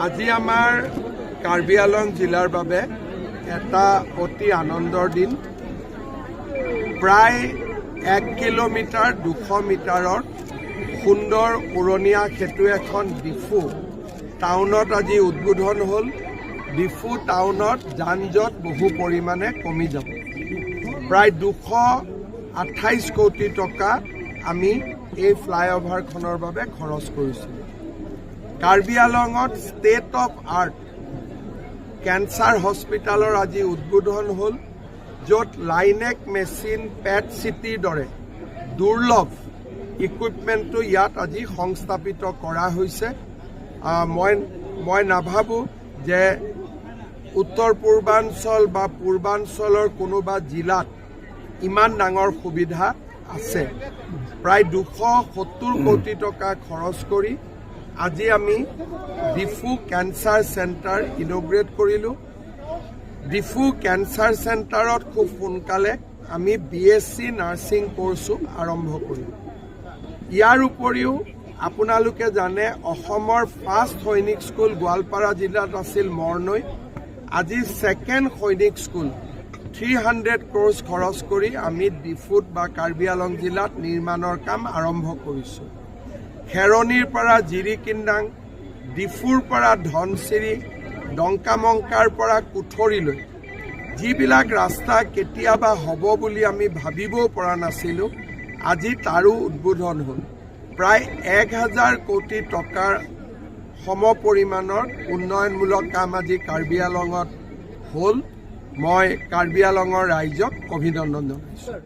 আজি আমাৰ কাৰ্বি আংলং জিলাৰ বাবে এটা অতি আনন্দৰ দিন। প্ৰায় 1 কিলোমিটাৰ 200 মিটাৰৰ সুন্দৰ উৰণীয়া সেতু এখন ডিফু টাউনত আজি উদ্বোধন হ'ল। ডিফু টাউনত যান-জঁট বহু পৰিমাণে কমি যাব। প্ৰায় 228 কোটি টকা আমি এই ফ্লাইঅভাৰখনৰ বাবে খৰচ কৰিছোঁ। কাৰ্বি আংলঙত ষ্টেট অফ আৰ্ট কেঞ্চাৰ হস্পিটেলৰ আজি উদ্বোধন হ'ল, য'ত লাইনেক মেচিন, পেট চিটিৰ দৰে দুৰ্লভ ইকুইপমেণ্টটো ইয়াত আজি সংস্থাপিত কৰা হৈছে। মই নাভাবোঁ যে উত্তৰ পূৰ্বাঞ্চল বা পূৰ্বাঞ্চলৰ কোনোবা জিলাত ইমান ডাঙৰ সুবিধা আছে। প্ৰায় 270 কোটি টকা খৰচ কৰি আজি আমি ডিফু কেঞ্চাৰ চেণ্টাৰ ইনগ্ৰেট কৰিলোঁ। ডিফু কেঞ্চাৰ চেণ্টাৰত খুব সোনকালে আমি BSc নাৰ্ছিং কোৰ্ছো আৰম্ভ কৰিম। ইয়াৰ উপৰিও আপোনালোকে জানে, অসমৰ ফাৰ্ষ্ট সৈনিক স্কুল গোৱালপাৰা জিলাত আছিল মৰনৈ। আজি ছেকেণ্ড সৈনিক স্কুল 300 ক্ৰ'ৰ্ছ খৰচ কৰি আমি ডিফুত বা কাৰ্বি আংলং জিলাত নিৰ্মাণৰ কাম আৰম্ভ কৰিছোঁ। খেৰণিৰ পৰা জিৰিকিন্দাং, ডিফুৰ পৰা ধনচিৰি, ডংকামংকাৰ পৰা কুঠৰিলৈ যিবিলাক ৰাস্তা কেতিয়াবা হ'ব বুলি আমি ভাবিবও পৰা নাছিলোঁ, আজি তাৰো উদ্বোধন হ'ল। প্ৰায় 1000 কোটি টকাৰ সমপৰিমাণৰ উন্নয়নমূলক কাম আজি কাৰ্বি আংলঙত হ'ল। মই কাৰ্বি আংলঙৰ ৰাইজক অভিনন্দন জনাইছোঁ।